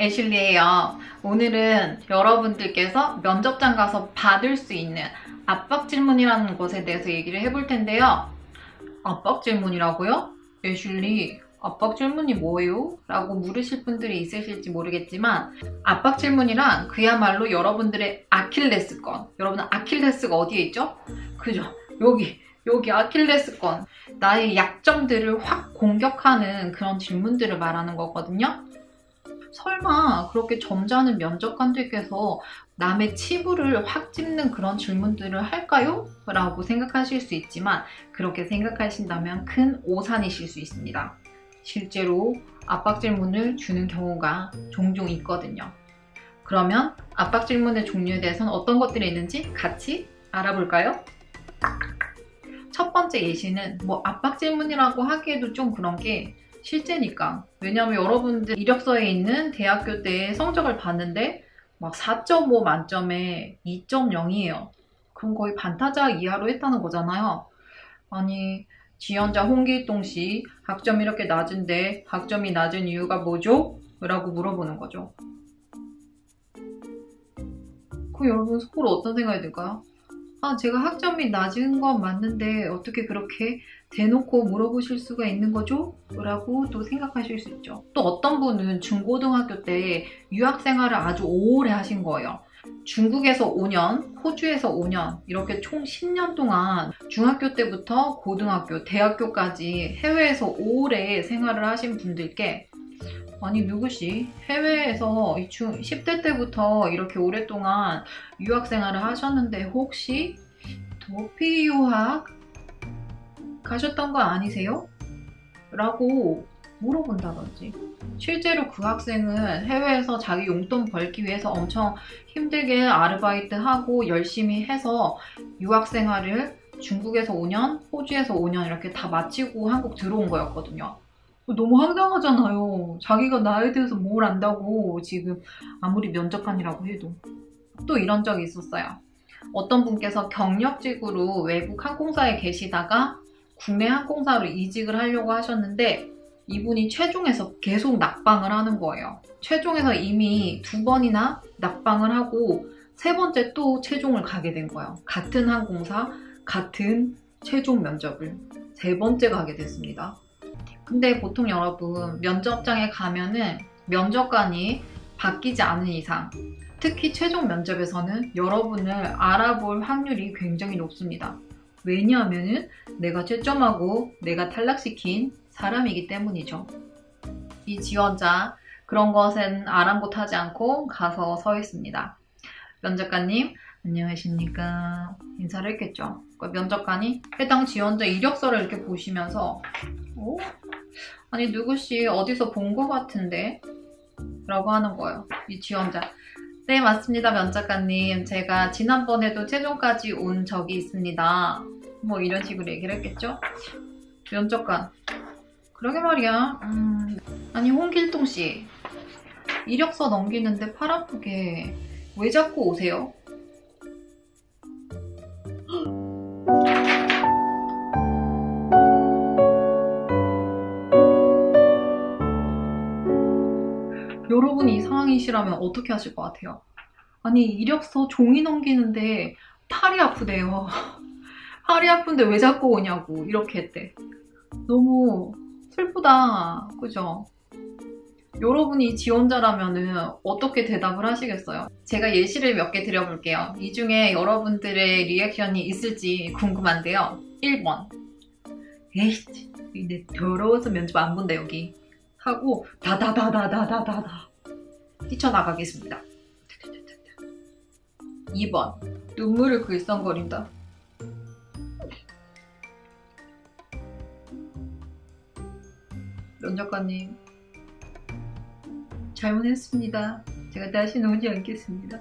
애슐리예요. 오늘은 여러분들께서 면접장 가서 받을 수 있는 압박 질문이라는 것에 대해서 얘기를 해볼 텐데요. 압박 질문이라고요? 애슐리, 압박 질문이 뭐예요? 라고 물으실 분들이 있으실지 모르겠지만 압박 질문이란 그야말로 여러분들의 아킬레스건. 여러분 아킬레스가 어디에 있죠? 그죠? 여기 아킬레스건. 나의 약점들을 확 공격하는 그런 질문들을 말하는 거거든요. 설마 그렇게 점잖은 면접관들께서 남의 치부를 확 찝는 그런 질문들을 할까요? 라고 생각하실 수 있지만 그렇게 생각하신다면 큰 오산이실 수 있습니다. 실제로 압박 질문을 주는 경우가 종종 있거든요. 그러면 압박 질문의 종류에 대해서는 어떤 것들이 있는지 같이 알아볼까요? 첫 번째 예시는 압박 질문이라고 하기에도 좀 그런 게 실제니까. 왜냐하면 여러분들 이력서에 있는 대학교 때 성적을 봤는데 막 4.5 만점에 2.0이에요. 그럼 거의 반타작 이하로 했다는 거잖아요. 아니, 지연자 홍길동 씨 학점이 이렇게 낮은데 학점이 낮은 이유가 뭐죠? 라고 물어보는 거죠. 그럼 여러분 속으로 어떤 생각이 들까요? 제가 학점이 낮은 건 맞는데 어떻게 그렇게 대놓고 물어보실 수가 있는 거죠? 라고 또 생각하실 수 있죠. 또 어떤 분은 중고등학교 때 유학생활을 아주 오래 하신 거예요. 중국에서 5년, 호주에서 5년 이렇게 총 10년 동안 중학교 때부터 고등학교, 대학교까지 해외에서 오래 생활을 하신 분들께 아니 누구시? 해외에서 10대 때부터 이렇게 오랫동안 유학생활을 하셨는데 혹시 도피 유학 가셨던 거 아니세요? 라고 물어본다든지. 실제로 그 학생은 해외에서 자기 용돈 벌기 위해서 엄청 힘들게 아르바이트하고 열심히 해서 유학생활을 중국에서 5년, 호주에서 5년 이렇게 다 마치고 한국 들어온 거였거든요. 너무 황당하잖아요. 자기가 나에 대해서 뭘 안다고 지금 아무리 면접관이라고 해도. 또 이런 적이 있었어요. 어떤 분께서 경력직으로 외국 항공사에 계시다가 국내 항공사로 이직을 하려고 하셨는데 이분이 최종에서 계속 낙방을 하는 거예요. 최종에서 이미 2번이나 낙방을 하고 3번째 또 최종을 가게 된 거예요. 같은 항공사, 같은 최종 면접을 3번째 가게 됐습니다. 근데 보통 여러분 면접장에 가면은 면접관이 바뀌지 않은 이상 특히 최종 면접에서는 여러분을 알아볼 확률이 굉장히 높습니다. 왜냐하면 내가 채점하고 내가 탈락시킨 사람이기 때문이죠. 이 지원자 그런 것은 아랑곳하지 않고 가서 서 있습니다. 면접관님 안녕하십니까 인사를 했겠죠. 면접관이 해당 지원자 이력서를 이렇게 보시면서 아니 누구씨 어디서 본 것 같은데? 라고 하는 거예요. 이 지원자. 네 맞습니다 면접관님. 제가 지난번에도 최종까지 온 적이 있습니다. 이런 식으로 얘기를 했겠죠. 면접관. 그러게 말이야. 아니 홍길동씨 이력서 넘기는데 팔 아프게 왜 자꾸 오세요? 여러분이 이 상황이시라면 어떻게 하실 것 같아요? 아니 이력서 종이 넘기는데 팔이 아프대요. 팔이 아픈데 왜 자꾸 오냐고 이렇게 했대. 너무 슬프다. 그죠? 여러분이 지원자라면 어떻게 대답을 하시겠어요? 제가 예시를 몇 개 드려볼게요. 이 중에 여러분들의 리액션이 있을지 궁금한데요. 1번 에이씨 내 더러워서 면접 안 본다 여기 하고 다다다다다다다다 뛰쳐나가겠습니다. 2번 눈물을 글썽거린다. 면접관님 잘못했습니다. 제가 다시는 오지 않겠습니다.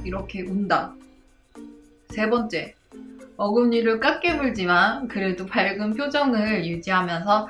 이렇게 운다. 3번째 어금니를 깎게 물지만 그래도 밝은 표정을 유지하면서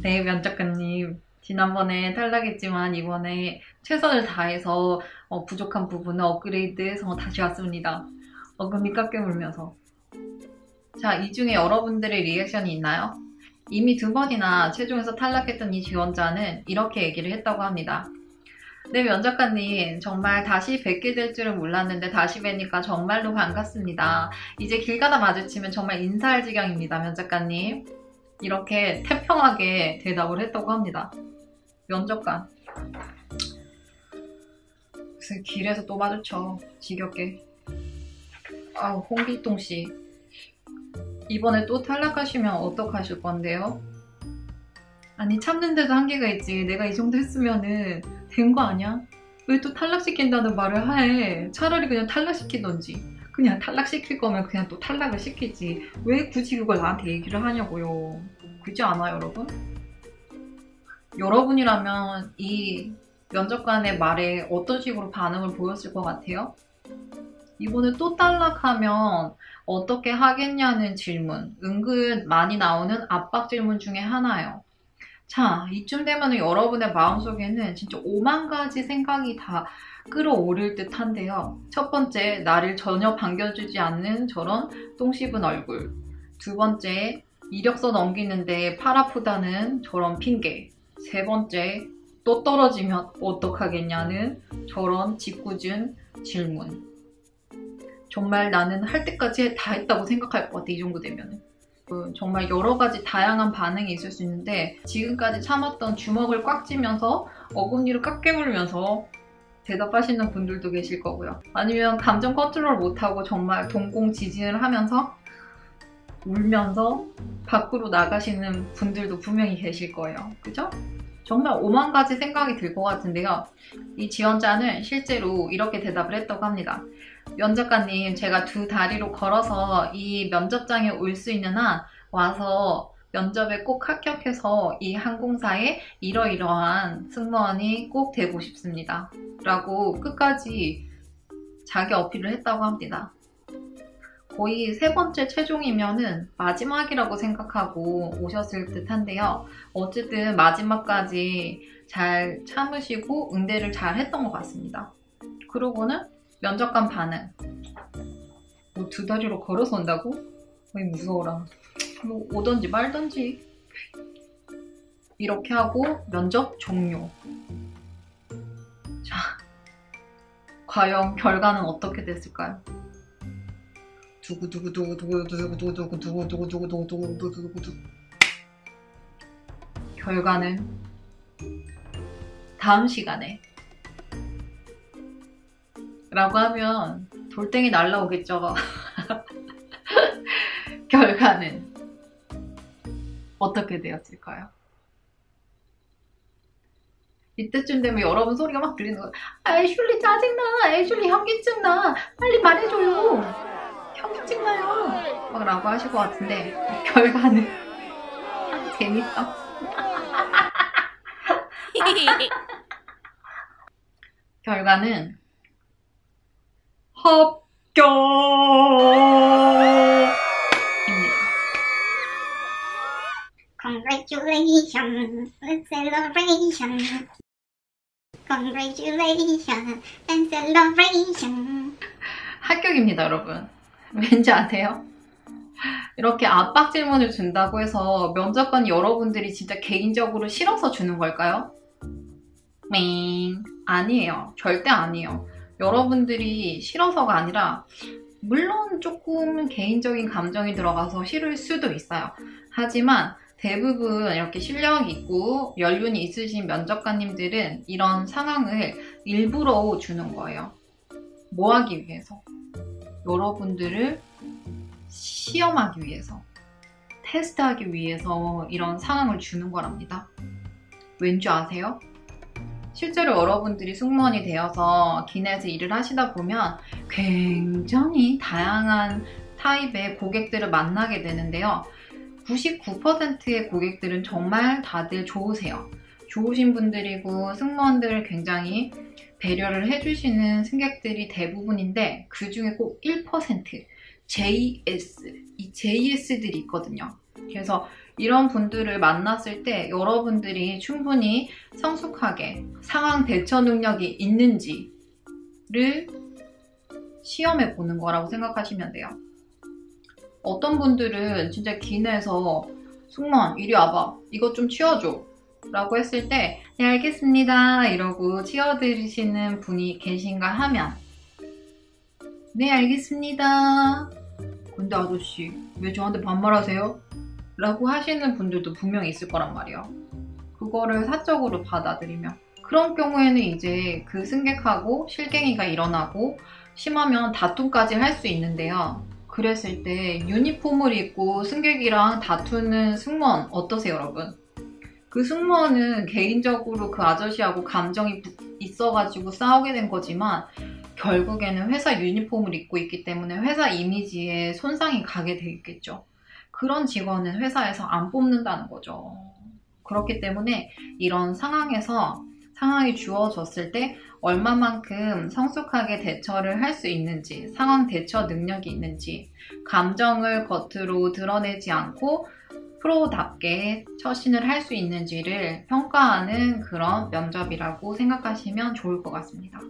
네 면접관님 지난번에 탈락했지만 이번에 최선을 다해서 부족한 부분을 업그레이드해서 다시 왔습니다. 어금니 깎게 물면서. 자, 이 중에 여러분들의 리액션이 있나요? 이미 2번이나 최종에서 탈락했던 이 지원자는 이렇게 얘기를 했다고 합니다. 네, 면접관님, 정말 다시 뵙게 될 줄은 몰랐는데 다시 뵈니까 정말로 반갑습니다. 이제 길 가다 마주치면 정말 인사할 지경입니다, 면접관님. 이렇게 태평하게 대답을 했다고 합니다. 면접관. 무슨 길에서 또 마주쳐. 지겹게. 아우, 홍길동씨. 이번에 또 탈락하시면 어떡하실 건데요? 아니, 참는데도 한계가 있지. 내가 이 정도 했으면은 된 거 아니야? 왜 또 탈락시킨다는 말을 해? 차라리 그냥 탈락시키던지. 그냥 탈락시킬 거면 그냥 또 탈락을 시키지. 왜 굳이 그걸 나한테 얘기를 하냐고요. 그렇지 않아요, 여러분? 여러분이라면 이 면접관의 말에 어떤 식으로 반응을 보였을 것 같아요? 이번에 또 탈락하면 어떻게 하겠냐는 질문, 은근 많이 나오는 압박 질문 중에 하나예요. 자, 이쯤 되면 여러분의 마음속에는 진짜 5만 가지 생각이 다 끌어오를 듯 한데요. 첫 번째, 나를 전혀 반겨주지 않는 저런 똥 씹은 얼굴. 두 번째, 이력서 넘기는데 팔 아프다는 저런 핑계. 세 번째, 또 떨어지면 어떡하겠냐는 저런 짓궂은 질문. 정말 나는 할 때까지 다 했다고 생각할 것 같아, 이 정도 되면은. 정말 여러 가지 다양한 반응이 있을 수 있는데 지금까지 참았던 주먹을 꽉 쥐면서 어금니를 꽉 깨물면서 대답하시는 분들도 계실 거고요. 아니면 감정 컨트롤 못하고 정말 동공지진을 하면서 울면서 밖으로 나가시는 분들도 분명히 계실 거예요. 그죠? 정말 5만 가지 생각이 들 것 같은데요. 이 지원자는 실제로 이렇게 대답을 했다고 합니다. 면접관님, 제가 2다리로 걸어서 이 면접장에 올 수 있는 한 와서 면접에 꼭 합격해서 이 항공사에 이러이러한 승무원이 꼭 되고 싶습니다. 라고 끝까지 자기 어필을 했다고 합니다. 거의 3번째 최종이면은 마지막이라고 생각하고 오셨을 듯 한데요. 어쨌든 마지막까지 잘 참으시고 응대를 잘 했던 것 같습니다. 그러고는 면접관 반응. 뭐 2다리로 걸어서 온다고? 어이, 무서워라. 뭐 오던지 말던지. 이렇게 하고 면접 종료. 자, 과연 결과는 어떻게 됐을까요? 두구두구두구두구두구두구두구두구두구두구두구두구두구두구. 결과는 다음 시간에 라고 하면 돌덩이 날라오겠죠. 결과는 어떻게 되었을까요? 이때쯤 되면 여러분 소리가 막 들리는 거예요. 아, 애슐리 짜증나. 애슐리 현기증 나. 빨리 말해줘요. 현기증 나요. 막 라고 하실 것 같은데 결과는 재밌어. 결과는 합격입니다. Congratulations and celebration. Congratulations and celebration. 합격입니다, 여러분. 왠지 아세요? 이렇게 압박 질문을 준다고 해서 면접관 여러분들이 진짜 개인적으로 싫어서 주는 걸까요? 아니에요. 절대 아니에요. 여러분들이 싫어서가 아니라 물론 조금 개인적인 감정이 들어가서 싫을 수도 있어요. 하지만 대부분 이렇게 실력 있고 연륜이 있으신 면접관님들은 이런 상황을 일부러 주는 거예요. 뭐 하기 위해서? 여러분들을 시험하기 위해서, 테스트하기 위해서 이런 상황을 주는 거랍니다. 왠지 아세요? 실제로 여러분들이 승무원이 되어서 기내에서 일을 하시다 보면 굉장히 다양한 타입의 고객들을 만나게 되는데요. 99%의 고객들은 정말 다들 좋으세요. 좋으신 분들이고 승무원들을 굉장히 배려를 해주시는 승객들이 대부분인데 그 중에 꼭 1% JS, 이 JS들이 있거든요. 그래서 이런 분들을 만났을 때 여러분들이 충분히 성숙하게 상황 대처 능력이 있는지를 시험해 보는 거라고 생각하시면 돼요. 어떤 분들은 진짜 기내에서 승무원 이리 와봐. 이것 좀 치워줘. 라고 했을 때 네 알겠습니다 이러고 치워드리시는 분이 계신가 하면 네 알겠습니다. 근데 아저씨 왜 저한테 반말하세요? 라고 하시는 분들도 분명히 있을 거란 말이에요. 그거를 사적으로 받아들이면 그런 경우에는 이제 그 승객하고 실갱이가 일어나고 심하면 다툼까지 할 수 있는데요. 그랬을 때 유니폼을 입고 승객이랑 다투는 승무원 어떠세요 여러분? 그 승무원은 개인적으로 그 아저씨하고 감정이 있어가지고 싸우게 된 거지만 결국에는 회사 유니폼을 입고 있기 때문에 회사 이미지에 손상이 가게 돼 있겠죠. 그런 직원은 회사에서 안 뽑는다는 거죠. 그렇기 때문에 이런 상황이 주어졌을 때 얼마만큼 성숙하게 대처를 할 수 있는지, 상황 대처 능력이 있는지, 감정을 겉으로 드러내지 않고 프로답게 처신을 할 수 있는지를 평가하는 그런 면접이라고 생각하시면 좋을 것 같습니다.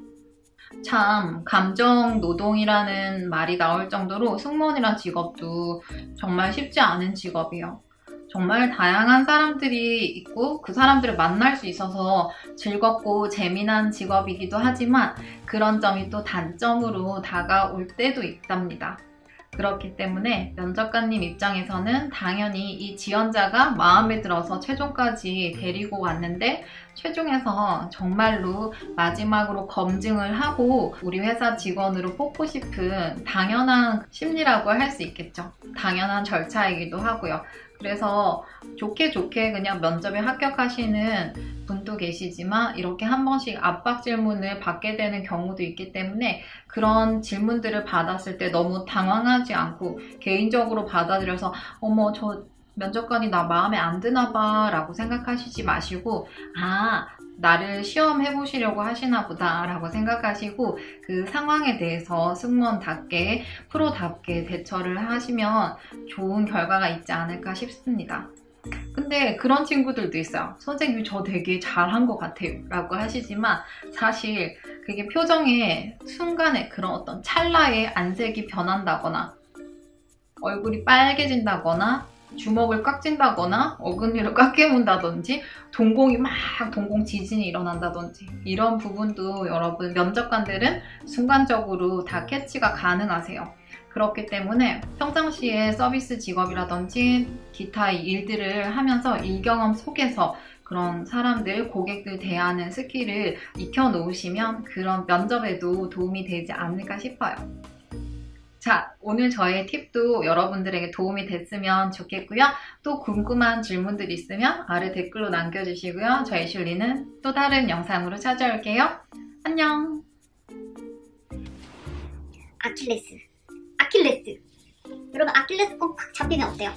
참 감정 노동이라는 말이 나올 정도로 승무원이란 직업도 정말 쉽지 않은 직업이에요. 정말 다양한 사람들이 있고 그 사람들을 만날 수 있어서 즐겁고 재미난 직업이기도 하지만 그런 점이 또 단점으로 다가올 때도 있답니다. 그렇기 때문에 면접관님 입장에서는 당연히 이 지원자가 마음에 들어서 최종까지 데리고 왔는데 최종에서 정말로 마지막으로 검증을 하고 우리 회사 직원으로 뽑고 싶은 당연한 심리라고 할 수 있겠죠. 당연한 절차이기도 하고요. 그래서 좋게 그냥 면접에 합격하시는 분도 계시지만 이렇게 한 번씩 압박 질문을 받게 되는 경우도 있기 때문에 그런 질문들을 받았을 때 너무 당황하지 않고 개인적으로 받아들여서 어머 저 면접관이 나 마음에 안 드나 봐 라고 생각하시지 마시고 나를 시험해보시려고 하시나 보다 라고 생각하시고 그 상황에 대해서 승무원답게 프로답게 대처를 하시면 좋은 결과가 있지 않을까 싶습니다. 근데 그런 친구들도 있어요. 선생님 저 되게 잘한 것 같아요 라고 하시지만 사실 그게 표정에 순간에 그런 어떤 찰나에 안색이 변한다거나 얼굴이 빨개진다거나 주먹을 꽉 쥔다거나 어금니를 꽉 깨문다든지 동공 지진이 일어난다든지 이런 부분도 여러분 면접관들은 순간적으로 다 캐치가 가능하세요. 그렇기 때문에 평상시에 서비스 직업이라든지 기타 일들을 하면서 일경험 속에서 그런 사람들, 고객들 대하는 스킬을 익혀놓으시면 그런 면접에도 도움이 되지 않을까 싶어요. 자, 오늘 저의 팁도 여러분들에게 도움이 됐으면 좋겠고요. 또 궁금한 질문들 있으면 아래 댓글로 남겨주시고요. 저희 슐리는 또 다른 영상으로 찾아올게요. 안녕! 아킬레스. 여러분 아킬레스 꼭 잡히면 어때요?